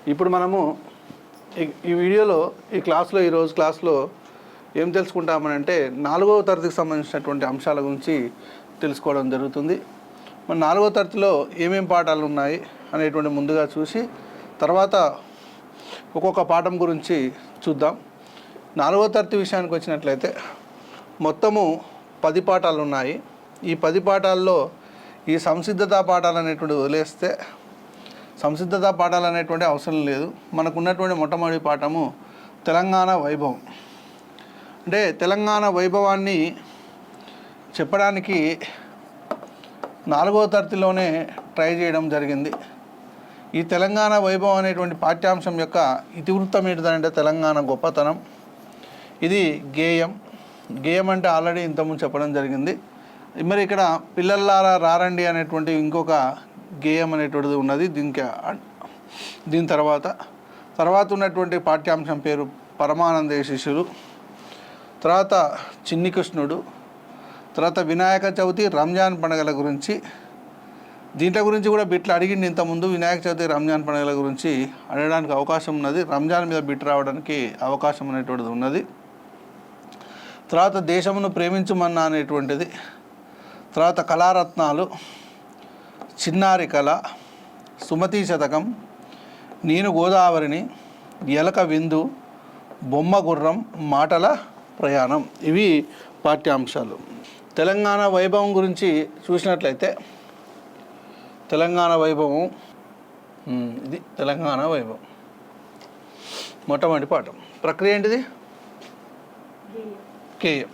ఇప్పుడు మనము ఈ వీడియోలో ఈరోజు క్లాస్లో ఏం తెలుసుకుంటామనంటే 4వ తరగతికి సంబంధించినటువంటి అంశాల గురించి తెలుసుకోవడం జరుగుతుంది. మన 4వ తరగతిలో ఏమేం పాఠాలు ఉన్నాయి అనేటువంటి ముందుగా చూసి తర్వాత ఒక్కొక్క పాఠం గురించి చూద్దాం. 4వ తరగతి విషయానికి వచ్చినట్లయితే మొత్తము 10 పాఠాలు ఉన్నాయి. ఈ 10 పాఠాల్లో ఈ సంసిద్ధతా పాఠాలు అనేటువంటి వదిలేస్తే సంసిద్ధతా పాఠాలు అనేటువంటి అవసరం లేదు. మనకున్నటువంటి మొట్టమొదటి పాఠము తెలంగాణ వైభవం. అంటే తెలంగాణ వైభవాన్ని చెప్పడానికి 4వ తరగతిలోనే ట్రై చేయడం జరిగింది. ఈ తెలంగాణ వైభవం అనేటువంటి పాఠ్యాంశం యొక్క ఇతివృత్తం ఏంటిదంటే తెలంగాణ గొప్పతనం. ఇది గేయం అంటే ఆల్రెడీ ఇంతకుముందు చెప్పడం జరిగింది. మరి ఇక్కడ పిల్లల్లారా రారండి అనేటువంటి ఇంకొక గేయం అనేటువంటిది ఉన్నది. దీని తర్వాత ఉన్నటువంటి పాఠ్యాంశం పేరు పరమానందయ్య శిష్యులు, తర్వాత చిన్ని కృష్ణుడు, తర్వాత వినాయక చవితి రంజాన్ పండుగల గురించి. దీంట్లో గురించి కూడా బిట్లు అడిగింది ఇంతకుముందు. వినాయక చవితి రంజాన్ పండుగల గురించి అడగడానికి అవకాశం ఉన్నది. రంజాన్ మీద బిట్ రావడానికి అవకాశం అనేటువంటిది ఉన్నది. తర్వాత దేశమును ప్రేమించుమన్నా అనేటువంటిది, తర్వాత కళారత్నాలు, చిన్నారి కళ, సుమతి శతకం, నేను గోదావరిని, ఎలక విందు, బొమ్మ గుర్రం, మాటల ప్రయాణం. ఇవి పాఠ్యాంశాలు. తెలంగాణ వైభవం గురించి చూసినట్లయితే తెలంగాణ వైభవం ఇది తెలంగాణ వైభవం మొట్టమొదటి పాఠం. ప్రక్రియ ఏంటిది? గేయం.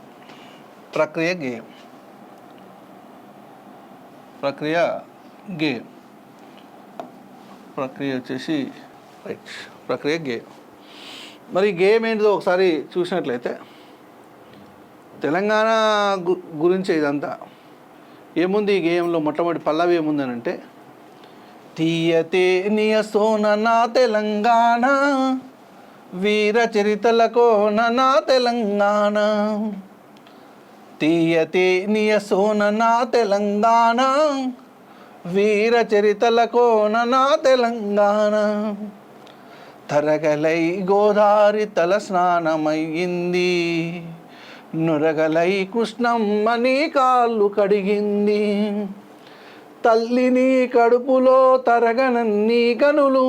ప్రక్రియ గేయం. ప్రక్రియ వచ్చేసి రైట్. ప్రక్రియ గేయం. మరి గేయం ఏంటిదో ఒకసారి చూసినట్లయితే తెలంగాణ గురించి ఇదంతా ఏముంది ఈ గేయంలో? మొట్టమొదటి పల్లవి ఏముందనంటే తీయతే నియ సోన నా తెలంగాణ, వీర చరితలకోన నా తెలంగాణ, తీయతే నియ సోన నా తెలంగాణ, వీర చరితలకోన నా తెలంగాణ, తరగలై గోదావరి తల స్నానమయ్యింది, నురగలై కృష్ణమ్మ నీ కాళ్ళు కడిగింది, తల్లిని కడుపులో తరగనన్ని కనులు,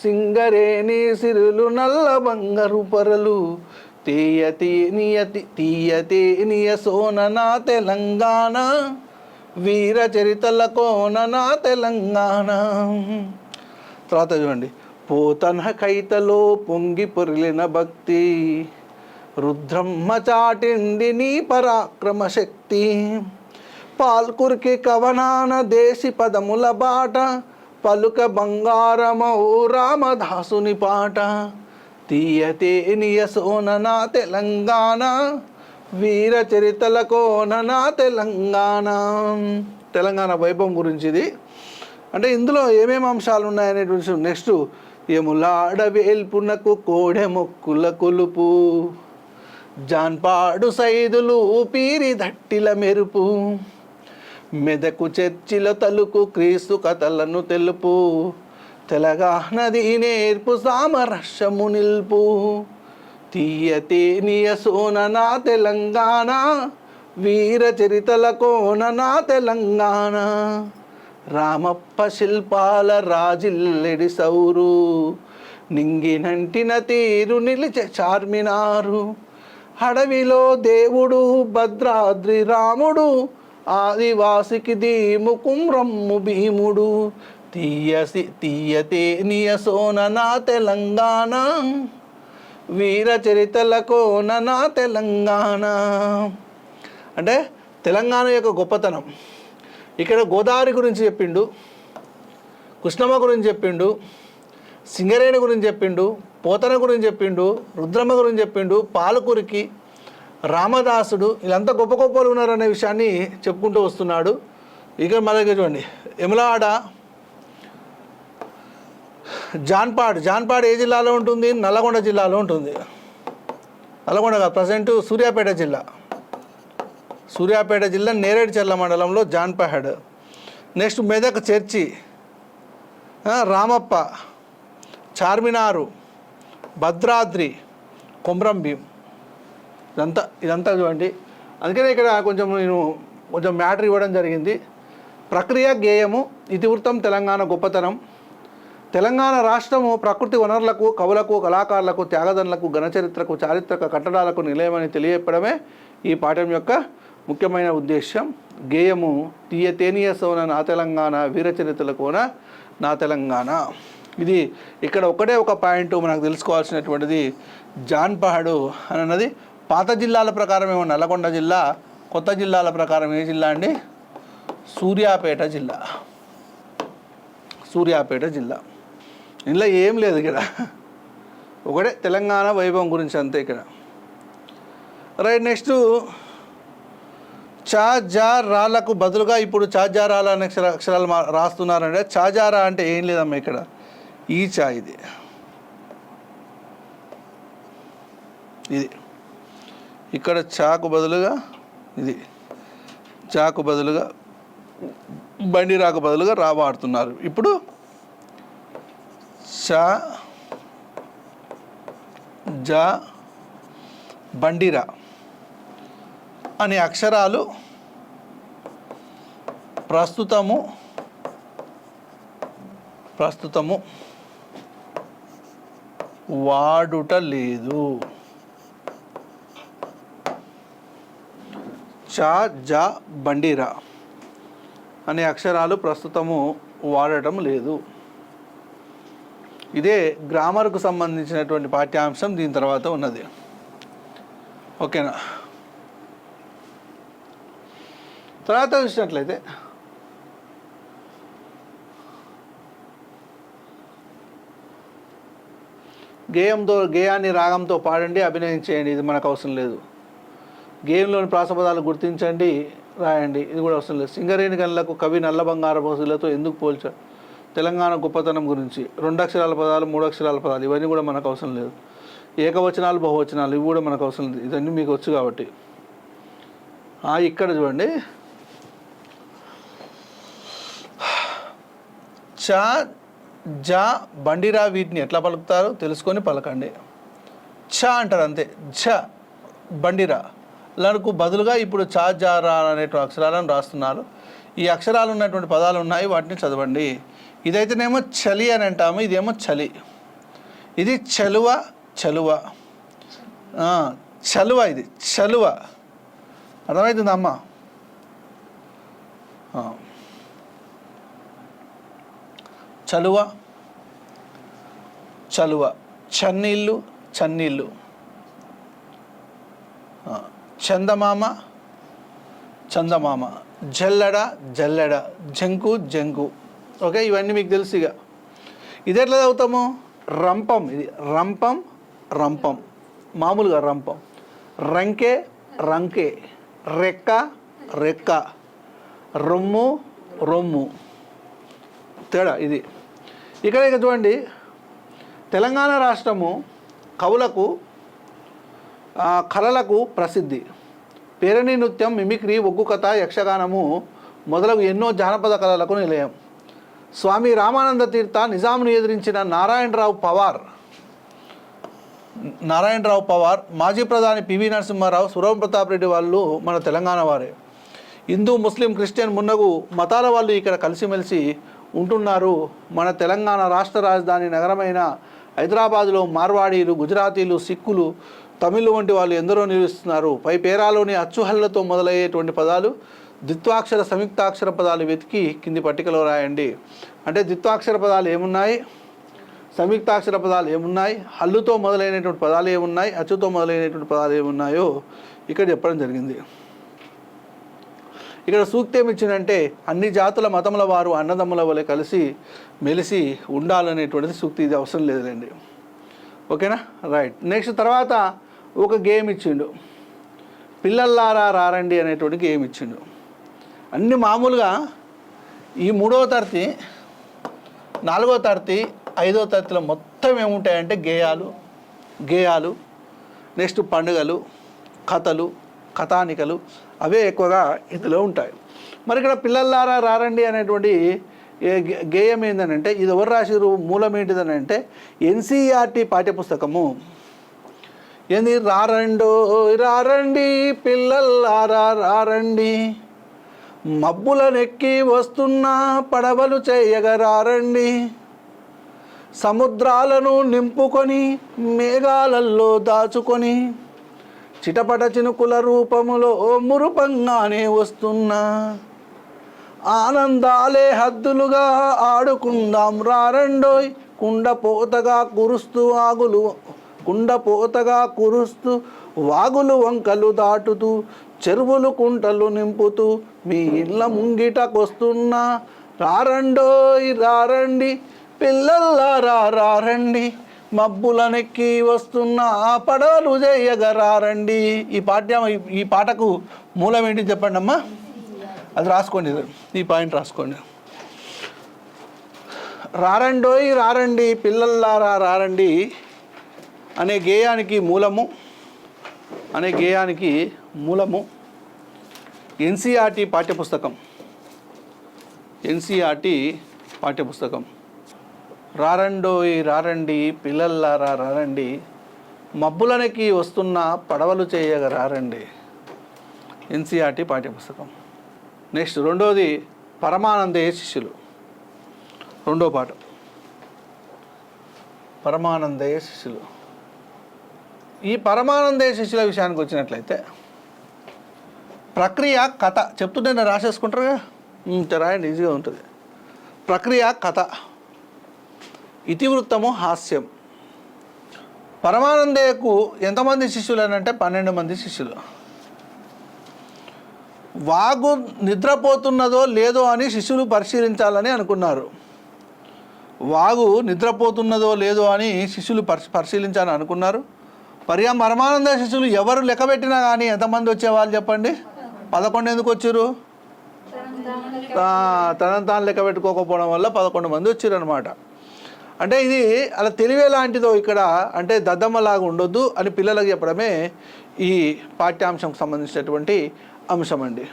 సింగరేణి సిరులు నల్ల బంగారు పొరలు, తీయతే నియ సోన నా తెలంగాణ, వీర చరితల కోన నా తెలంగాణ. తర్వాత చూడండి, పోతన కైతలో పొంగి పొరిలిన భక్తి, రుద్రమ్మ చాటింది నీ పరాక్రమ శక్తి, పాల్కురికి కవనాన దేశి పదముల బాట, పలుక బంగారమౌ రామదాసుని పాట, తీయతే నియ సోన నా తెలంగాణ, వీర చరితల కోన నా తెలంగాణ. తెలంగాణ వైభవం గురించి ఇది. అంటే ఇందులో ఏమేమి అంశాలు ఉన్నాయనేటువంటి నెక్స్ట్, ఎములాడ వేల్పునకు కోడె మొక్కుల కొలుపు, జాన్పాడు సైదులు పీరి దట్టిల మెరుపు, మెదకు చర్చిల తలుకు క్రీస్తు కథలను తెలుపు, తెలంగాణది నేర్పు సామరస్యము నిల్పు, తీయతే నియ సోన నా తెలంగాణ, వీర చరితల కోన నా తెలంగాణ, రామప్ప శిల్పాల రాజిల్లెడి సౌరు, నింగినంటిన తీరు నిలిచే చార్మినారు, అడవిలో దేవుడు భద్రాద్రి రాముడు, ఆదివాసికి దీము కుమ్రమ్ము భీముడు, తీయతే నియ సోన నా తెలంగాణ, వీర చరితల కోన నా తెలంగాణ. అంటే తెలంగాణ యొక్క గొప్పతనం. ఇక్కడ గోదావరి గురించి చెప్పిండు, కృష్ణమ్మ గురించి చెప్పిండు, సింగరేణి గురించి చెప్పిండు, పోతన గురించి చెప్పిండు, రుద్రమ్మ గురించి చెప్పిండు, పాలకురికి, రామదాసుడు, వీళ్ళంతా గొప్ప గొప్పలు ఉన్నారనే విషయాన్ని చెప్పుకుంటూ వస్తున్నాడు. ఇక మన దగ్గర చూడండి, ఎములాడ, జాన్పాడ్ ఏ జిల్లాలో ఉంటుంది? నల్లగొండ జిల్లాలో ఉంటుంది. నల్లగొండ కాదు, ప్రజెంట్ సూర్యాపేట జిల్లా నేరేడుచెర్ల మండలంలో జాన్పాడ్. నెక్స్ట్ మెదక్ చర్చి, రామప్ప, చార్మినారు, భద్రాద్రి, కొమ్రం భీం, ఇదంతా చూడండి. అందుకనే ఇక్కడ కొంచెం మ్యాటర్ ఇవ్వడం జరిగింది. ప్రక్రియ గేయము, ఇతివృత్తం తెలంగాణ గొప్పతనం. తెలంగాణ రాష్ట్రము ప్రకృతి వనరులకు, కవులకు, కళాకారులకు, త్యాగదనులకు, ఘనచరిత్రకు, చారిత్రక కట్టడాలకు నిలయమని తెలియపడమే ఈ పాఠం యొక్క ముఖ్యమైన ఉద్దేశం. గేయము తేనియ సోన నా తెలంగాణ, వీరచరిత్రలకోన నా తెలంగాణ. ఇది ఇక్కడ ఒకటే ఒక పాయింట్ మనకు తెలుసుకోవాల్సినటువంటిది. జాన్పహడు అని అన్నది పాత జిల్లాల ప్రకారం ఏమో నల్లగొండ జిల్లా, కొత్త జిల్లాల ప్రకారం ఏ జిల్లా అండి? సూర్యాపేట జిల్లా. సూర్యాపేట జిల్లా. ఇందులో ఏం లేదు ఇక్కడ, ఒకటే తెలంగాణ వైభవం గురించి అంతే ఇక్కడ. రైట్. నెక్స్ట్ చా జా రాలకు బదులుగా ఇప్పుడు చాజారాల అనే అక్షరాలు రాస్తున్నారంటే చాజారా అంటే ఏం లేదమ్మా ఇక్కడ ఈ చా ఇది ఇక్కడ చాకు బదులుగా ఇది, చాకు బదులుగా బండిరాకు బదులుగా రా వాడుతున్నారు. ఇప్పుడు చా జా బండిరా అనే అక్షరాలు ప్రస్తుతము వాడుట లేదు. చా జా బండిరా అనే అక్షరాలు ప్రస్తుతము వాడటం లేదు. ఇదే గ్రామర్కు సంబంధించినటువంటి పాఠ్యాంశం. దీని తర్వాత ఉన్నది. ఓకేనా? తర్వాత చూసినట్లయితే గేయాన్ని రాగంతో పాడండి, అభినయం చేయండి. ఇది మనకు అవసరం లేదు. గేయంలోని ప్రాసపదాలు గుర్తించండి, రాయండి. ఇది కూడా అవసరం లేదు. సింగరేణి గనులకు కవి నల్ల బంగార బహుశులతో ఎందుకు పోల్చారు? తెలంగాణ గొప్పతనం గురించి. 2 అక్షరాల పదాలు, 3 అక్షరాల పదాలు, ఇవన్నీ కూడా మనకు అవసరం లేదు. ఏకవచనాలు, బహువచనాలు, ఇవి కూడా మనకు అవసరం లేదు. ఇవన్నీ మీకు వచ్చు కాబట్టి. ఇక్కడ చూడండి, చా జా బండిరా వీటిని ఎట్లా పలుకుతారు తెలుసుకొని పలకండి. ఛ అంటారు అంతే. ఝ బండిరా లకు బదులుగా ఇప్పుడు చా జారా అనేటువంటి అక్షరాలను రాస్తున్నారు. ఈ అక్షరాలు ఉన్నటువంటి పదాలు ఉన్నాయి, వాటిని చదవండి. ఇదైతేనేమో చలి అని అంటాము, ఇదేమో చలి. ఇది చలువ, చలువ చలువ, ఇది చలువ. అర్థమవుతుందమ్మా? చలువ, చలువ. చన్నీళ్ళు, చన్నీళ్ళు. చందమామ, చందమామ. జల్లెడ, జల్లెడ. జంకు, జంకు. ఓకే, ఇవన్నీ మీకు తెలుసు. ఇక ఇది ఎట్లా చదువుతాము? రంపం. ఇది రంపం, రంపం. మామూలుగా రంపం. రంకే, రంకే. రెక్క, రెక్క. రొమ్ము, రొమ్ము. తేడా ఇది. ఇక చూడండి, తెలంగాణ రాష్ట్రము కవులకు, కళలకు ప్రసిద్ధి. పేరణి నృత్యం, మిమిక్రీ, ఒగ్గు కథ, యక్షగానము మొదలగు ఎన్నో జానపద కళలకు నిలయం. స్వామి రామానంద తీర్థ నిజామును ఎదిరించిన నారాయణరావు పవార్, మాజీ ప్రధాని పివి నరసింహారావు, సురవరం ప్రతాప్ రెడ్డి వాళ్ళు మన తెలంగాణ వారే. హిందూ, ముస్లిం, క్రిస్టియన్ మున్నగు మతాల వాళ్ళు ఇక్కడ కలిసిమెలిసి ఉంటున్నారు. మన తెలంగాణ రాష్ట్ర రాజధాని నగరమైన హైదరాబాదులో మార్వాడీలు, గుజరాతీలు, సిక్కులు, తమిళ్ వంటి వాళ్ళు ఎందరో నివసిస్తున్నారు. పై పేరాలోని అచ్చుహల్లతో మొదలయ్యేటువంటి పదాలు ద్విత్వాక్షర, సంయుక్తాక్షర పదాలు వెతికి కింది పట్టికలో రాయండి. అంటే ద్విత్వాక్షర పదాలు ఏమున్నాయి, సంయుక్తాక్షర పదాలు ఏమున్నాయి, హల్లుతో మొదలైనటువంటి పదాలు ఏమున్నాయి, అచ్చుతో మొదలైనటువంటి పదాలు ఏమున్నాయో ఇక్కడ చెప్పడం జరిగింది. ఇక్కడ సూక్తి ఏమిచ్చిందంటే అన్ని జాతుల మతముల వారు అన్నదమ్ముల వలె కలిసి మెలిసి ఉండాలనేటువంటిది సూక్తి. ఇది అవసరం లేదులేండి. ఓకేనా? రైట్. నెక్స్ట్ తర్వాత ఒక గేమ్ ఇచ్చిండు, పిల్లల్లారా రారండి అనేటువంటి గేమ్ ఇచ్చిండు. అన్ని మామూలుగా ఈ 3వ తరగతి, 4వ తరగతి, 5వ తరగతిలో మొత్తం ఏముంటాయంటే గేయాలు, నెక్స్ట్ పండుగలు, కథలు, కథానికలు, అవే ఎక్కువగా ఇందులో ఉంటాయి. మరి ఇక్కడ పిల్లల్లారా రారండి అనేటువంటి గేయం ఏంటంటే ఇది ఎవరు రాసిరు, మూలం ఏంటిదని అంటే ఎన్సీఆర్టీ పాఠ్యపుస్తకము. ఏంది, రారండి పిల్లల్లారా రారండి, మబ్బులనెక్కి వస్తున్న పడవలు చేయగరారండి, సముద్రాలను నింపుకొని మేఘాలల్లో దాచుకొని చిటపట చినుకుల రూపములో మురుపంగానే వస్తున్నా, ఆనందాలే హద్దులుగా ఆడుకుందాం రారండోయ్, కుండపోతగా కురుస్తూ వాగులు వంకలు దాటుతూ చెరువులు కుంటలు నింపుతూ మీ ఇళ్ళ ముంగిటకొస్తున్నా, రారండోయ్ రారండి పిల్లల్లారా రారండి, మబ్బులనెక్కి వస్తున్న పడవలు చేయగరారండి. ఈ పాటకు మూలం ఏంటి చెప్పండి అమ్మా, అది రాసుకోండి, ఈ పాయింట్ రాసుకోండి. రారండోయ్ రారండి పిల్లల్లారా రారండి అనే గేయానికి మూలము ఎన్సీఆర్టీ పాఠ్యపుస్తకం. రారండోయ్ రారండి పిల్లల్లారా రారండి, మబ్బులనికి వస్తున్న పడవలు చేయగ రారండి, ఎన్సీఆర్టీ పాఠ్యపుస్తకం. నెక్స్ట్ రెండోది పరమానందయ్య శిష్యులు, రెండో పాఠం పరమానందయ్య శిష్యులు. ఈ పరమానందయ్య శిష్యుల విషయానికి వచ్చినట్లయితే ప్రక్రియ కథ చెప్తుంటే నేను రాసేసుకుంటారుగా, రాయండి, ఈజీగా ఉంటుంది. ప్రక్రియ కథ, ఇతివృత్తము హాస్యం. పరమానందయ్యకు ఎంతమంది శిష్యులు అని అంటే 12 మంది శిష్యులు. వాగు నిద్రపోతున్నదో లేదో అని శిష్యులు పరిశీలించాలని అనుకున్నారు. పరిశీలించాలని అనుకున్నారు. పరమానంద శిష్యులు ఎవరు లెక్క పెట్టినా కానీ ఎంతమంది వచ్చేవాళ్ళు చెప్పండి? 11 ఎందుకు వచ్చారు? తనను తాను లెక్క పెట్టుకోకపోవడం వల్ల 11 మంది వచ్చారు అనమాట. అంటే ఇది అలా తెలివే లాంటిదో ఇక్కడ, అంటే దద్దమ్మలాగా ఉండొద్దు అని పిల్లలకు చెప్పడమే ఈ పాఠ్యాంశంకు సంబంధించినటువంటి అంశం అండి.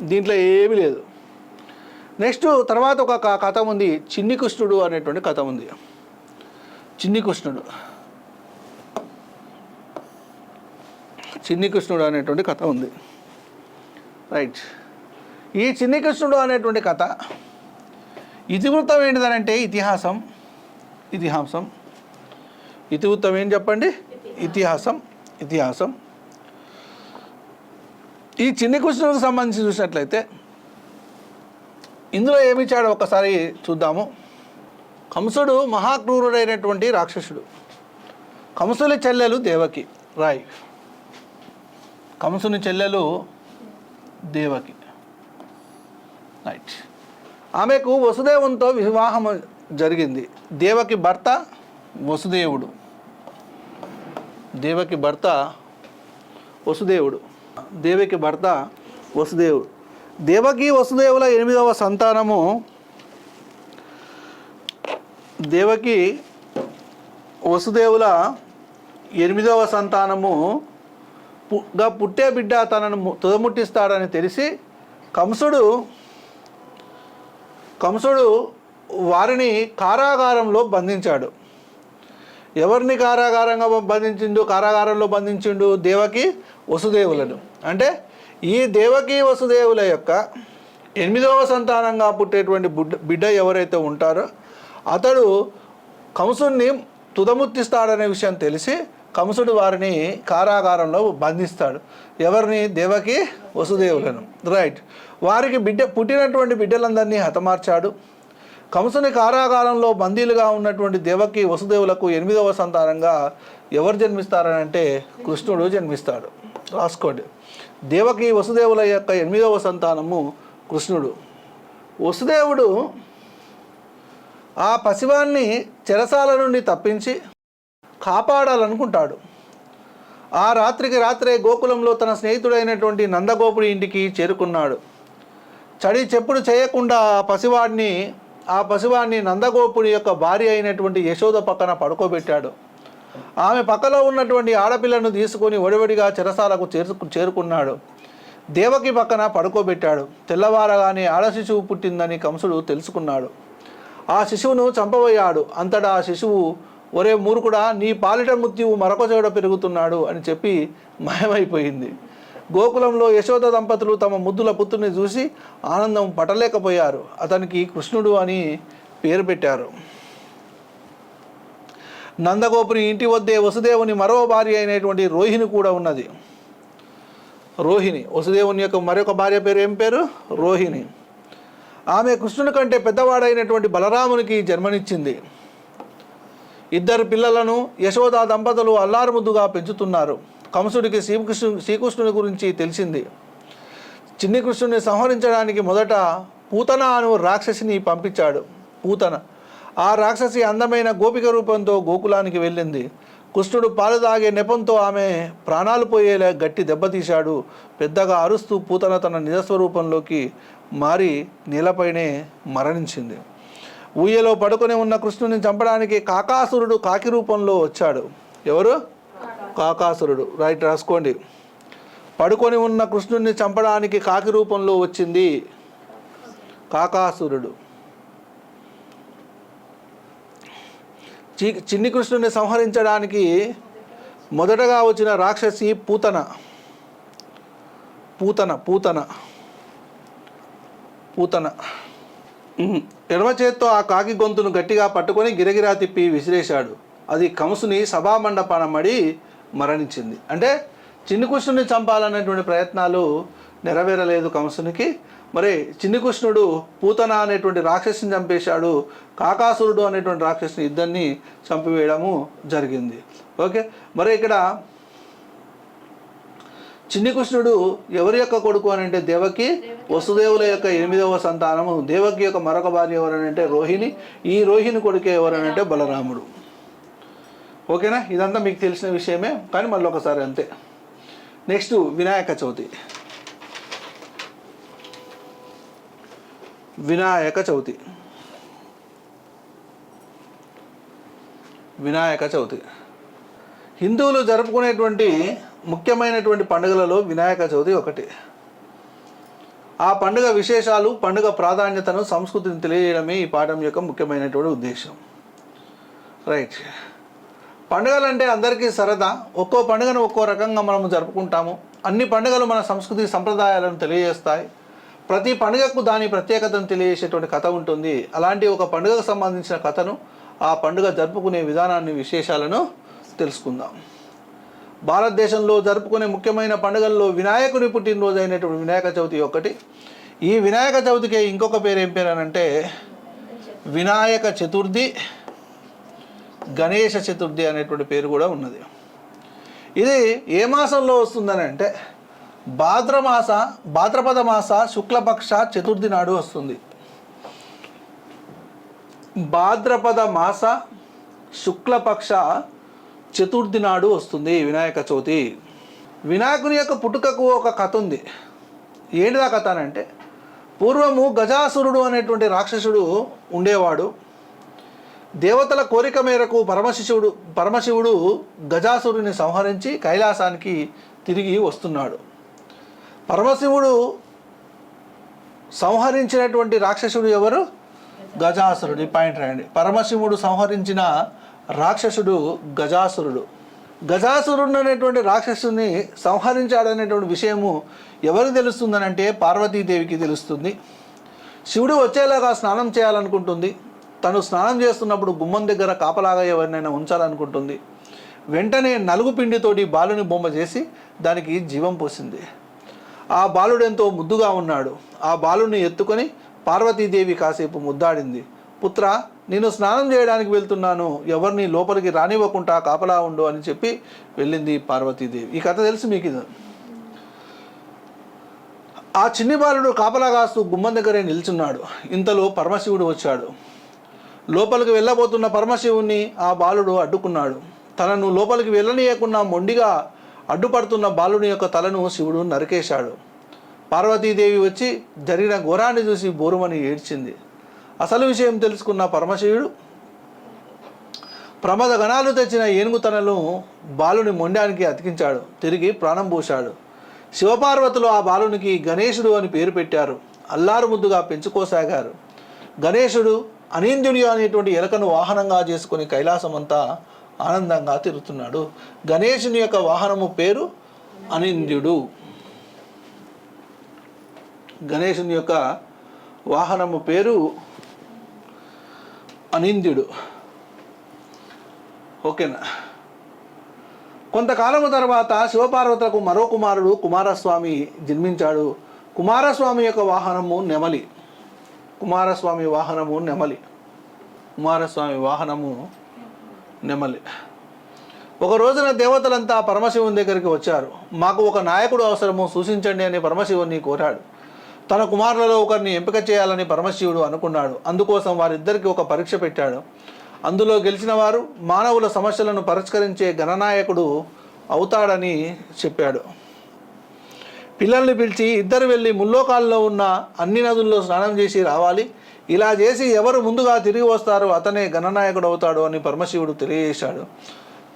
దీంట్లో ఏమీ లేదు. నెక్స్ట్ తర్వాత ఒక కథ ఉంది, చిన్ని కృష్ణుడు అనేటువంటి కథ ఉంది. చిన్ని కృష్ణుడు అనేటువంటి కథ ఉంది. రైట్. ఈ చిన్ని కృష్ణుడు అనేటువంటి కథ ఇతివృత్తం ఏంటిదనంటే ఇతిహాసం. ఇతివృత్తం ఏం చెప్పండి? ఇతిహాసం. ఈ చిన్ని కృష్ణుడికి సంబంధించి చూసినట్లయితే ఇందులో ఏమిచ్చాడో ఒకసారి చూద్దాము. కంసుడు మహాక్రూరుడైనటువంటి రాక్షసుడు. కంసుని చెల్లెలు దేవకి. కంసుని చెల్లెలు దేవకి. రైట్. ఆమెకు వసుదేవునితో వివాహం జరిగింది. దేవకి భర్త వసుదేవుడు. దేవకి భర్త వసుదేవుడు. దేవకి వసుదేవుల 8వ సంతానము. దేవకి వసుదేవుల 8వ సంతానముగా పుట్టే బిడ్డ తనను తుదముట్టిస్తాడని తెలిసి కంసుడు వారిని కారాగారంలో బంధించాడు. ఎవరిని కారాగారంలో బంధించిండు? దేవకి వసుదేవులను. అంటే ఈ దేవకి వసుదేవుల యొక్క 8వ సంతానంగా పుట్టేటువంటి బిడ్డ ఎవరైతే ఉంటారో అతడు కంసుడిని తుదముత్తిస్తాడనే విషయం తెలిసి కంసుడు వారిని కారాగారంలో బంధిస్తాడు. ఎవరిని? దేవకి వసుదేవులను. రైట్. వారికి పుట్టినటువంటి బిడ్డలందరినీ హతమార్చాడు. కంసుని కారాగారంలో బందీలుగా ఉన్నటువంటి దేవకి వసుదేవులకు 8వ సంతానంగా ఎవరు జన్మిస్తారని అంటే కృష్ణుడు జన్మిస్తాడు. రాసుకోండి. దేవకి వసుదేవుల యొక్క 8వ సంతానము కృష్ణుడు. వసుదేవుడు ఆ పసివాన్ని చెరసాల నుండి తప్పించి కాపాడాలనుకుంటాడు. ఆ రాత్రికి రాత్రే గోకులంలో తన స్నేహితుడైనటువంటి నందగోపుడి ఇంటికి చేరుకున్నాడు. చడి చెప్పుడు చేయకుండా ఆ పసివాడిని నందగోపుడి యొక్క భార్య అయినటువంటి యశోద పక్కన పడుకోబెట్టాడు. ఆమె పక్కలో ఉన్నటువంటి ఆడపిల్లను తీసుకొని ఒడివడిగా చెరసాలకు చేరుకున్నాడు. దేవకి పక్కన పడుకోబెట్టాడు. తెల్లవారగానే ఆడశిశువు పుట్టిందని కంసుడు తెలుసుకున్నాడు. ఆ శిశువును చంపబోయాడు. అంతటా ఆ శిశువు, ఒరే మూర్ఖుడా, నీ పాలిట మృత్యువు మరొక చోట పెరుగుతున్నాడు అని చెప్పి మాయమైపోయింది. గోకులంలో యశోద దంపతులు తమ ముద్దుల పుత్రుని చూసి ఆనందం పట్టలేకపోయారు. అతనికి కృష్ణుడు అని పేరు పెట్టారు. నందగోపుని ఇంటి వద్దే వసుదేవుని మరో భార్య అయినటువంటి రోహిణి కూడా ఉన్నది. రోహిణి, వసుదేవుని యొక్క మరొక భార్య పేరు ఏం పేరు? రోహిణి. ఆమె కృష్ణుని కంటే పెద్దవాడైనటువంటి బలరామునికి జన్మనిచ్చింది. ఇద్దరు పిల్లలను యశోదా దంపతులు అల్లారుముద్దుగా పెంచుతున్నారు. కంసుడికి శ్రీకృష్ణుని గురించి తెలిసింది. చిన్ని కృష్ణుని సంహరించడానికి మొదట పూతన అను రాక్షసిని పంపించాడు. పూతన ఆ రాక్షసి అందమైన గోపిక రూపంతో గోకులానికి వెళ్ళింది. కృష్ణుడు పాలు తాగే నెపంతో ఆమె ప్రాణాలు పోయేలా గట్టి దెబ్బతీశాడు. పెద్దగా అరుస్తూ పూతన తన నిజస్వరూపంలోకి మారి నేలపైనే మరణించింది. ఊయలో పడుకొని ఉన్న కృష్ణుని చంపడానికి కాకాసురుడు కాకి రూపంలో వచ్చాడు. ఎవరు? కాకాసురుడు. రైట్, రాసుకోండి. పడుకొని ఉన్న కృష్ణుని చంపడానికి కాకి రూపంలో వచ్చింది కాకాసురుడు. చిన్ని కృష్ణుని సంహరించడానికి మొదటగా వచ్చిన రాక్షసి పూతన. పూతన పూతన పూతన ఎడమ చేత్తో ఆ కాకి గొంతును గట్టిగా పట్టుకొని గిరగిరా తిప్పి విసిరేశాడు. అది కంసుని సభామండపాన మడి మరణించింది. అంటే చిన్ని కృష్ణుని చంపాలనేటువంటి ప్రయత్నాలు నెరవేరలేదు కంసునికి. మరి చిన్ని కృష్ణుడు పూతన అనేటువంటి రాక్షసిని చంపేశాడు. కాకాసురుడు అనేటువంటి రాక్షసిని ఇద్దరిని చంపివేయడము జరిగింది. ఓకే, మరి ఇక్కడ చిన్ని కృష్ణుడు ఎవరి యొక్క కొడుకు అని అంటే దేవకి, వసుదేవుల యొక్క 8వ సంతానము. దేవకి యొక్క మరొక భార్య ఎవరనంటే రోహిణి. ఈ రోహిణి కొడుకే ఎవరనంటే బలరాముడు. ఓకేనా, ఇదంతా మీకు తెలిసిన విషయమే, కానీ మళ్ళీ ఒకసారి అంతే. నెక్స్ట్ వినాయక చవితి. వినాయక చవితి. వినాయక చవితి హిందువులు జరుపుకునేటువంటి ముఖ్యమైనటువంటి పండుగలలో వినాయక చవితి ఒకటి. ఆ పండుగ విశేషాలు, పండుగ ప్రాధాన్యతను, సంస్కృతిని తెలియజేయడమే ఈ పాఠం యొక్క ముఖ్యమైనటువంటి ఉద్దేశం. రైట్, పండుగలు అంటే అందరికీ సరదా. ఒక్కో పండుగను ఒక్కో రకంగా మనం జరుపుకుంటాము. అన్ని పండుగలు మన సంస్కృతి సంప్రదాయాలను తెలియజేస్తాయి. ప్రతి పండుగకు దాని ప్రత్యేకతను తెలియజేసేటువంటి కథ ఉంటుంది. అలాంటి ఒక పండుగకు సంబంధించిన కథను, ఆ పండుగ జరుపుకునే విధానాన్ని, విశేషాలను తెలుసుకుందాం. భారతదేశంలో జరుపుకునే ముఖ్యమైన పండుగల్లో వినాయకుని పుట్టినరోజు అయినటువంటి వినాయక చవితి ఒకటి. ఈ వినాయక చవితికి ఇంకొక పేరు ఏం పేరు అని అంటే వినాయక చతుర్థి, గణేష చతుర్థి అనేటువంటి పేరు కూడా ఉన్నది. ఇది ఏ మాసంలో వస్తుందని అంటే భాద్రపద మాస శుక్లపక్ష చతుర్థి నాడు వస్తుంది. భాద్రపద మాస శుక్లపక్ష చతుర్థి నాడు వస్తుంది వినాయక చవితి. వినాయకుని యొక్క పుట్టుకకు ఒక కథ ఉంది. ఏంటిదా కథ అని అంటే, పూర్వము గజాసురుడు అనేటువంటి రాక్షసుడు ఉండేవాడు. దేవతల కోరిక మేరకు పరమశివుడు గజాసురుని సంహరించి కైలాసానికి తిరిగి వస్తున్నాడు. పరమశివుడు సంహరించినటువంటి రాక్షసుడు ఎవరు? గజాసురుడు. పాయింట్ రాయండి. పరమశివుడు సంహరించిన రాక్షసుడు గజాసురుడు. గజాసురుడు అనేటువంటి రాక్షసుని సంహరించాడనేటువంటి విషయము ఎవరికి తెలుస్తుందని అంటే పార్వతీదేవికి తెలుస్తుంది. శివుడు వచ్చేలాగా స్నానం చేయాలనుకుంటుంది. తను స్నానం చేస్తున్నప్పుడు గుమ్మం దగ్గర కాపలాగా ఎవరినైనా ఉంచాలనుకుంటుంది. వెంటనే నలుగు పిండితోటి బాలుని బొమ్మ చేసి దానికి జీవం పోసింది. ఆ బాలుడు ఎంతో ముద్దుగా ఉన్నాడు. ఆ బాలుని ఎత్తుకొని పార్వతీదేవి కాసేపు ముద్దాడింది. పుత్ర, నేను స్నానం చేయడానికి వెళ్తున్నాను, ఎవరిని లోపలికి రానివ్వకుండా కాపలా ఉండు అని చెప్పి వెళ్ళింది పార్వతీదేవి. ఈ కథ తెలుసు మీకు. ఇది ఆ చిన్ని బాలుడు కాపలా కాస్తూ గుమ్మం దగ్గరే నిల్చున్నాడు. ఇంతలో పరమశివుడు వచ్చాడు. లోపలికి వెళ్ళబోతున్న పరమశివుణ్ణి ఆ బాలుడు అడ్డుకున్నాడు. తనను లోపలికి వెళ్ళనీయకుండా మొండిగా అడ్డుపడుతున్న బాలుని యొక్క తలను శివుడు నరికేశాడు. పార్వతీదేవి వచ్చి జరిగిన ఘోరాన్ని చూసి బోరుమని ఏడ్చింది. అసలు విషయం తెలుసుకున్న పరమశివుడు ప్రమద గణాలు తెచ్చిన ఏనుగు తనను బాలుని మొండానికి అతికించాడు. తిరిగి ప్రాణం పోశాడు. శివపార్వతులు ఆ బాలునికి గణేశుడు అని పేరు పెట్టారు. అల్లారు ముద్దుగా పెంచుకోసాగారు. గణేశుడు అనింద్యుడి అనేటువంటి ఎలకను వాహనంగా చేసుకుని కైలాసం అంతా ఆనందంగా తిరుగుతున్నాడు. గణేశుని యొక్క వాహనము పేరు అనింద్యుడు. గణేశుని యొక్క వాహనము పేరు అనింద్యుడు. ఓకేనా. కొంతకాలము తర్వాత శివపార్వతులకు మరో కుమారుడు కుమారస్వామి జన్మించాడు. కుమారస్వామి యొక్క వాహనము నెమలి. కుమారస్వామి వాహనము నెమలి. కుమారస్వామి వాహనము నెమలి. ఒక రోజున దేవతలంతా పరమశివుని దగ్గరికి వచ్చారు. మాకు ఒక నాయకుడు అవసరము, సూచించండి అని పరమశివుని కోరాడు. తన కుమారులలో ఒకరిని ఎంపిక చేయాలని పరమశివుడు అనుకున్నాడు. అందుకోసం వారిద్దరికి ఒక పరీక్ష పెట్టాడు. అందులో గెలిచిన వారు మానవుల సమస్యలను పరిష్కరించే గణనాయకుడు అవుతాడని చెప్పాడు. పిల్లల్ని పిలిచి ఇద్దరు వెళ్ళి ముల్లోకాల్లో ఉన్న అన్ని నదుల్లో స్నానం చేసి రావాలి. ఇలా చేసి ఎవరు ముందుగా తిరిగి వస్తారో అతనే గణనాయకుడు అవుతాడు అని పరమశివుడు తెలియజేశాడు.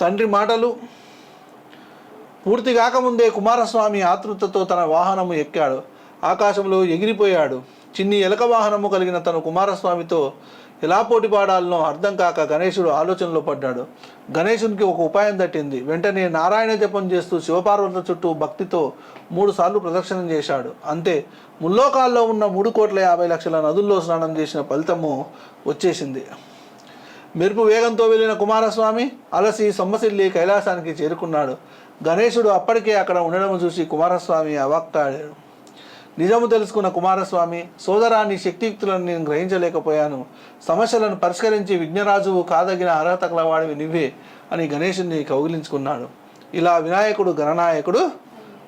తండ్రి మాటలు పూర్తి కాకముందే కుమారస్వామి ఆతృతతో తన వాహనము ఎక్కాడు. ఆకాశంలో ఎగిరిపోయాడు. చిన్ని ఎలక వాహనము కలిగిన తను కుమారస్వామితో ఎలా పోటీ పాడాలనో అర్థం కాక గణేశుడు ఆలోచనలో పడ్డాడు. గణేశునికి ఒక ఉపాయం తట్టింది. వెంటనే నారాయణ జపం చేస్తూ శివపార్వతుల చుట్టూ భక్తితో 3 సార్లు ప్రదక్షిణం చేశాడు. అంతే, ముల్లోకాల్లో ఉన్న 3,50,00,000 నదుల్లో స్నానం చేసిన ఫలితము వచ్చేసింది. మెరుపు వేగంతో వెళ్ళిన కుమారస్వామి అలసి సొమ్మసిల్లి కైలాసానికి చేరుకున్నాడు. గణేశుడు అప్పటికే అక్కడ ఉండడం చూసి కుమారస్వామి అవాక్కాడాడు. నిజము తెలుసుకున్న కుమారస్వామి, సోదరాన్ని శక్తియుక్తులను నేను గ్రహించలేకపోయాను. సమస్యలను పరిష్కరించి విఘ్నరాజువు కాదగిన అర్హత కలవాడివి నువ్వే అని గణేశుని కౌగిలించుకున్నాడు. ఇలా వినాయకుడు గణనాయకుడు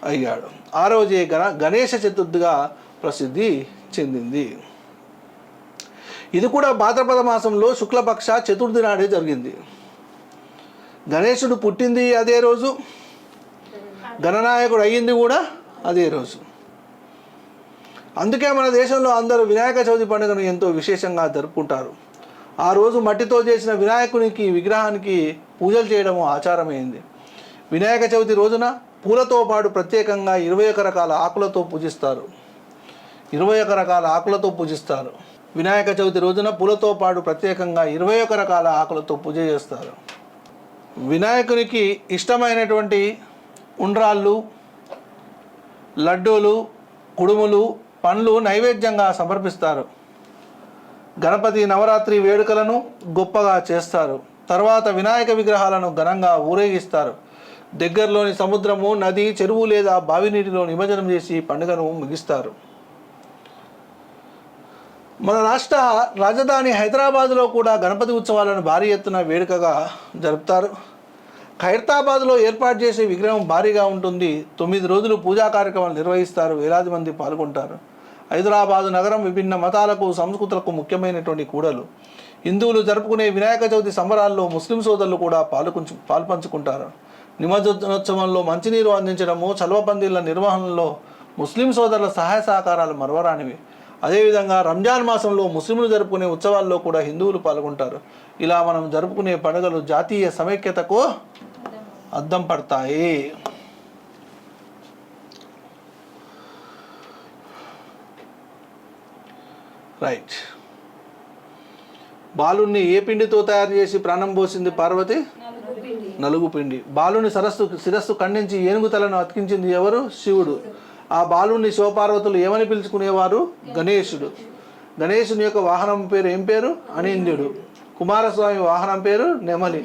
అయ్యాడు. ఆ రోజే గణేశ చతుర్థిగా ప్రసిద్ధి చెందింది. ఇది కూడా భాద్రపద మాసంలో శుక్లపక్ష చతుర్థి నాడే జరిగింది. గణేశుడు పుట్టింది అదే రోజు, గణనాయకుడు అయ్యింది కూడా అదే రోజు. అందుకే మన దేశంలో అందరూ వినాయక చవితి పండుగను ఎంతో విశేషంగా జరుపుకుంటారు. ఆ రోజు మట్టితో చేసిన వినాయకునికి విగ్రహానికి పూజలు చేయడం ఆచారమైంది. వినాయక చవితి రోజున పూలతో పాటు ప్రత్యేకంగా 21 రకాల ఆకులతో పూజిస్తారు. 21 రకాల ఆకులతో పూజిస్తారు. వినాయక చవితి రోజున పూలతో పాటు ప్రత్యేకంగా 21 రకాల ఆకులతో పూజ చేస్తారు. వినాయకునికి ఇష్టమైనటువంటి ఉండ్రాళ్ళు, లడ్డూలు, కుడుములు, పండ్లు నైవేద్యంగా సమర్పిస్తారు. గణపతి నవరాత్రి వేడుకలను గొప్పగా చేస్తారు. తర్వాత వినాయక విగ్రహాలను ఘనంగా ఊరేగిస్తారు. దగ్గరలోని సముద్రము, నది, చెరువు లేదా బావి నీటిలో నిమజ్జనం చేసి పండుగను ముగిస్తారు. మన రాష్ట్ర రాజధాని హైదరాబాదులో కూడా గణపతి ఉత్సవాలను భారీ ఎత్తున వేడుకగా జరుపుతారు. ఖైరతాబాద్లో ఏర్పాటు చేసే విగ్రహం భారీగా ఉంటుంది. 9 రోజులు పూజా కార్యక్రమాలు నిర్వహిస్తారు. వేలాది మంది పాల్గొంటారు. హైదరాబాదు నగరం విభిన్న మతాలకు, సంస్కృతులకు ముఖ్యమైనటువంటి కూడలు. హిందువులు జరుపుకునే వినాయక చవితి సంబరాల్లో ముస్లిం సోదరులు కూడా పాల్పంచుకుంటారు. నిమజ్జనోత్సవంలో మంచినీరు అందించడము, చల్వపందిళ్ల నిర్వహణలో ముస్లిం సోదరుల సహాయ సహకారాలు మరవరానివి. అదేవిధంగా రంజాన్ మాసంలో ముస్లింలు జరుపుకునే ఉత్సవాల్లో కూడా హిందువులు పాల్గొంటారు. ఇలా మనం జరుపుకునే పండుగలు జాతీయ సమైక్యతకు అద్దం పడతాయి. రైట్. బాలుని ఏ పిండితో తయారు చేసి ప్రాణం పోసింది పార్వతి? నలుగు పిండి. బాలుని శిరస్సు ఖండించి ఏనుగు తలను అతికించింది ఎవరు? శివుడు. ఆ బాలుని శివపార్వతులు ఏమని పిలుచుకునేవారు? గణేశుడు. గణేశుని యొక్క వాహనం పేరు ఏం పేరు? అనింద్యుడు. కుమారస్వామి వాహనం పేరు నెమలి.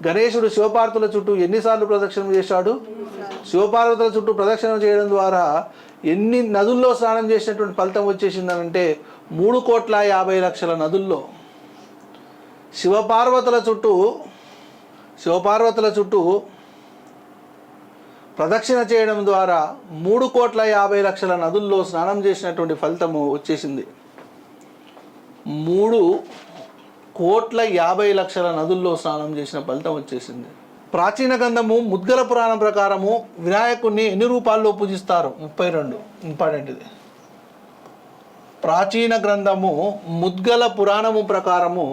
గణేశుడు శివపార్వతుల చుట్టూ ఎన్నిసార్లు ప్రదక్షిణం చేశాడు? శివపార్వతుల చుట్టూ ప్రదక్షిణం చేయడం ద్వారా ఎన్ని నదుల్లో స్నానం చేసినటువంటి ఫలితం వచ్చేసిందనంటే 3,50,00,000 నదుల్లో శివపార్వతుల చుట్టూ ప్రదక్షిణ చేయడం ద్వారా 3,50,00,000 నదుల్లో స్నానం చేసినటువంటి ఫలితము వచ్చేసింది. 3,50,00,000 నదుల్లో స్నానం చేసిన ఫలితం వచ్చేసింది. ప్రాచీన గ్రంథము ముద్గల పురాణం ప్రకారము వినాయకుడిని ఎన్ని రూపాల్లో పూజిస్తారు? 32. ఇంపార్టెంట్ ఇది. ప్రాచీన గ్రంథము ముద్గల పురాణము ప్రకారము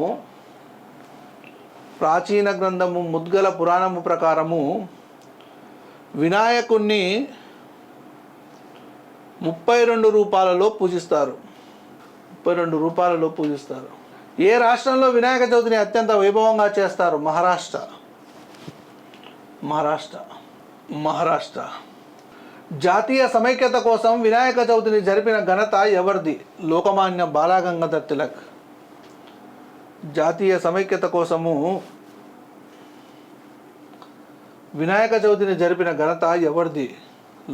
వినాయకుణ్ణి 32 రూపాలలో పూజిస్తారు. 32 రూపాలలో పూజిస్తారు. ఏ రాష్ట్రంలో వినాయక చవితిని అత్యంత వైభవంగా చేస్తారు? మహారాష్ట్ర. జాతీయ సమైక్యత కోసం వినాయక చవితిని జరిపిన ఘనత ఎవరిది? లోకమాన్య బాలగంగాధర్ తిలక్. జాతీయ సమైక్యత కోసము వినాయక చవితిని జరిపిన ఘనత ఎవరిది?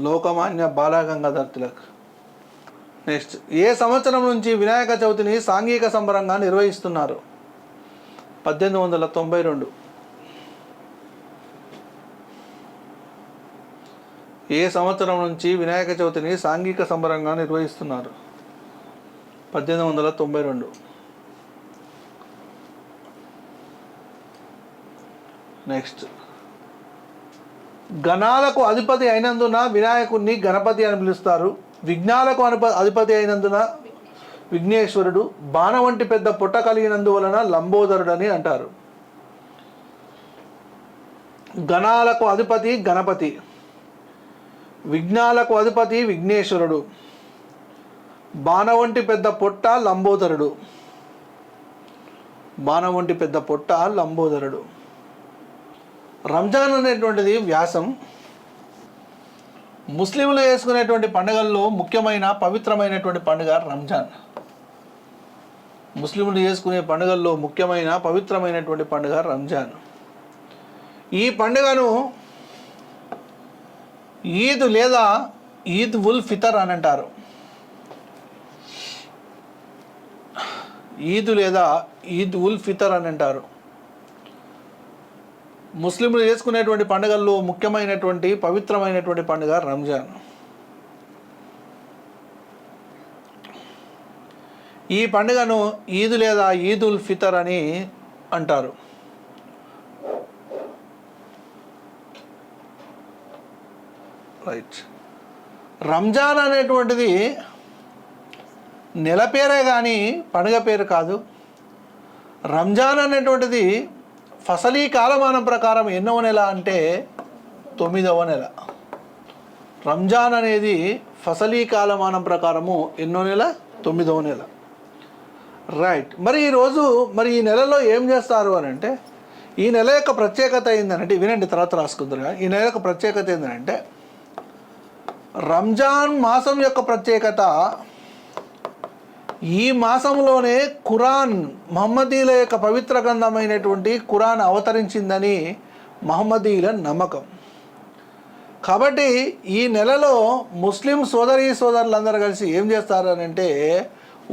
లోకమాన్య బాలగంగాధర్ తిలక్. నెక్స్ట్, ఏ సంవత్సరం నుంచి వినాయక చవితిని సాంఘిక సంబరంగా నిర్వహిస్తున్నారు? 1892. ఏ సంవత్సరం నుంచి వినాయక చవితిని సాంఘిక సంబరంగా నిర్వహిస్తున్నారు? 1892. నెక్స్ట్, గణాలకు అధిపతి అయినందున వినాయకుడిని గణపతి అని పిలుస్తారు. విఘ్నాలకు అధిపతి అయినందున విఘ్నేశ్వరుడు. బాణ వంటి పెద్ద పుట్ట కలిగినందువలన లంబోదరుడు అని అంటారు. గణాలకు అధిపతి గణపతి, విఘ్నాలకు అధిపతి విఘ్నేశ్వరుడు, బాణ వంటి పెద్ద పొట్ట లంబోదరుడు. రంజాన్ అనేటువంటిది వ్యాసం. ముస్లింలు చేసుకునేటువంటి పండుగల్లో ముఖ్యమైన పవిత్రమైనటువంటి పండుగ రంజాన్. ఈ పండుగను ఈద్ లేదా ఈద్ ఉల్ ఫితర్ అని అంటారు. ముస్లింలు చేసుకునేటువంటి పండుగల్లో ముఖ్యమైనటువంటి పవిత్రమైనటువంటి పండుగ రంజాన్. ఈ పండుగను ఈద్ లేదా ఈద్ ఉల్ ఫితర్ అని అంటారు. రైట్. రంజాన్ అనేటువంటిది నెల పేరే కానీ పండుగ పేరు కాదు. రంజాన్ అనేటువంటిది ఫసలీ కాలమానం ప్రకారం ఎన్నవ నెల అంటే 9వ నెల. రంజాన్ అనేది ఫసలీ కాలమానం ప్రకారము ఎన్నో నెల? 9వ నెల. రైట్. మరి ఈరోజు ఈ నెలలో ఏం చేస్తారు అని అంటే, ఈ నెల యొక్క ప్రత్యేకత ఏంటంటే, వినండి తర్వాత రాసుకుంటారు. ఈ నెల యొక్క ప్రత్యేకత ఏంటంటే, రంజాన్ మాసం యొక్క ప్రత్యేకత, ఈ మాసంలోనే ఖురాన్, మహమ్మదీల యొక్క పవిత్ర గ్రంథమైనటువంటి ఖురాన్ అవతరించిందని మహమ్మదీల నమ్మకం. కాబట్టి ఈ నెలలో ముస్లిం సోదరులందరూ కలిసి ఏం చేస్తారు అని అంటే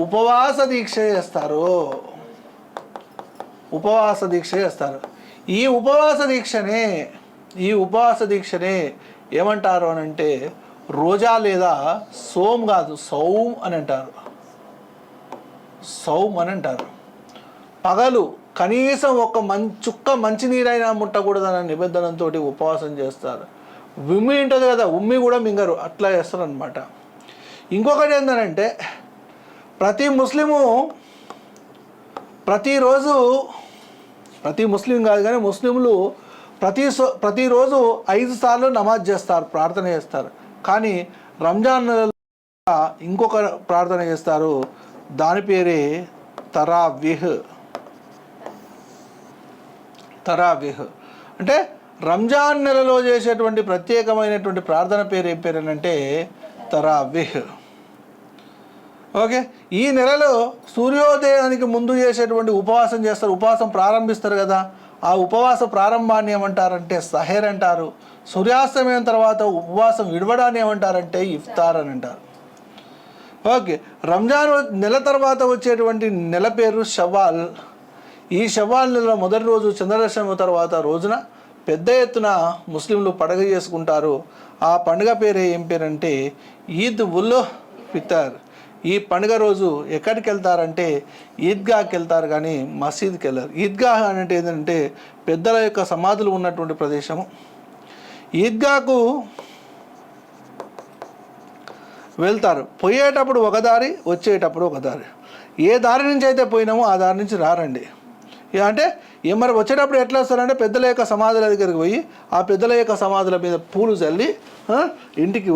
ఉపవాస దీక్ష చేస్తారు. ఈ ఉపవాస దీక్షనే ఏమంటారు అని అంటే రోజా లేదా సోమ్ కాదు, సౌమ్ అని అంటారు. పగలు కనీసం ఒక చుక్క మంచినీరైనా ముట్టకూడదన్న నిబంధనతో ఉపవాసం చేస్తారు. ఉమ్మి ఉంటుంది కదా, ఉమ్మి కూడా మింగరు, అట్లా చేస్తారు అనమాట. ఇంకొకటి ఏంటంటే ప్రతి ముస్లిం కాదు కానీ ముస్లింలు ప్రతిరోజు 5 సార్లు నమాజ్ చేస్తారు, ప్రార్థన చేస్తారు. కానీ రంజాన్ నెలలో ఇంకొక ప్రార్థన చేస్తారు, దాని పేరే తరావీహ్. అంటే రంజాన్ నెలలో చేసేటువంటి ప్రత్యేకమైనటువంటి ప్రార్థన పేరు ఏం పేరు అంటే తరావీహ్. ఓకే. ఈ నెలలో సూర్యోదయానికి ముందు చేసేటువంటి ఉపవాసం చేస్తారు, ఉపవాసం ప్రారంభిస్తారు కదా, ఆ ఉపవాస ప్రారంభాన్ని ఏమంటారంటే సహేర్ అంటారు. సూర్యాస్తమయం తర్వాత ఉపవాసం విడవడాన్ని ఏమంటారంటే ఇఫ్తార్ అని అంటారు. ఓకే. రంజాన్ నెల తర్వాత వచ్చేటువంటి నెల పేరు షవ్వాల్. ఈ షవ్వాల్ నెల మొదటి రోజు చంద్రదర్శనం తర్వాత రోజున పెద్ద ఎత్తున ముస్లింలు పండుగ చేసుకుంటారు. ఆ పండుగ పేరు ఏం పేరంటే ఈద్ ఉల్ ఫితర్. ఈ పండుగ రోజు ఎక్కడికి వెళ్తారంటే ఈద్గాకి వెళ్తారు కానీ మసీద్కి వెళ్ళారు. ఈద్గా అంటే ఏంటంటే పెద్దల యొక్క సమాధులు ఉన్నటువంటి ప్రదేశము. ఈద్గాకు వెళ్తారు. పోయేటప్పుడు ఒక దారి, వచ్చేటప్పుడు ఒక దారి. ఏ దారి నుంచి అయితే పోయినామో ఆ దారి నుంచి రారండి. అంటే మరి వచ్చేటప్పుడు ఎట్లా వస్తారంటే పెద్దల యొక్క సమాధుల దగ్గరికి పోయి ఆ పెద్దల యొక్క సమాధుల మీద పూలు చల్లి ఇంటికి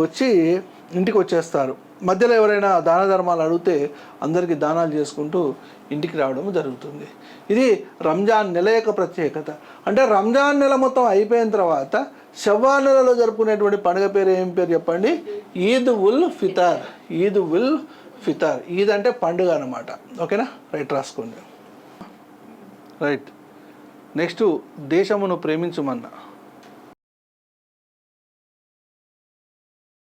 వచ్చేస్తారు. మధ్యలో ఎవరైనా దాన ధర్మాలు అడిగితే అందరికీ దానాలు చేసుకుంటూ ఇంటికి రావడం జరుగుతుంది. ఇది రంజాన్ నెల యొక్క ప్రత్యేకత. అంటే రంజాన్ నెల మొత్తం అయిపోయిన తర్వాత షవ్వాల్ నెలలో జరుపుకునేటువంటి పండుగ పేరు ఏం పేరు చెప్పండి? ఈద్ ఉల్ ఫితర్. ఈద్ ఉల్ ఫితర్. ఈద్ అంటే పండుగ అన్నమాట. ఓకేనా? రైట్, రాసుకోండి. రైట్. నెక్స్ట్, దేశమును ప్రేమించుమన్నా.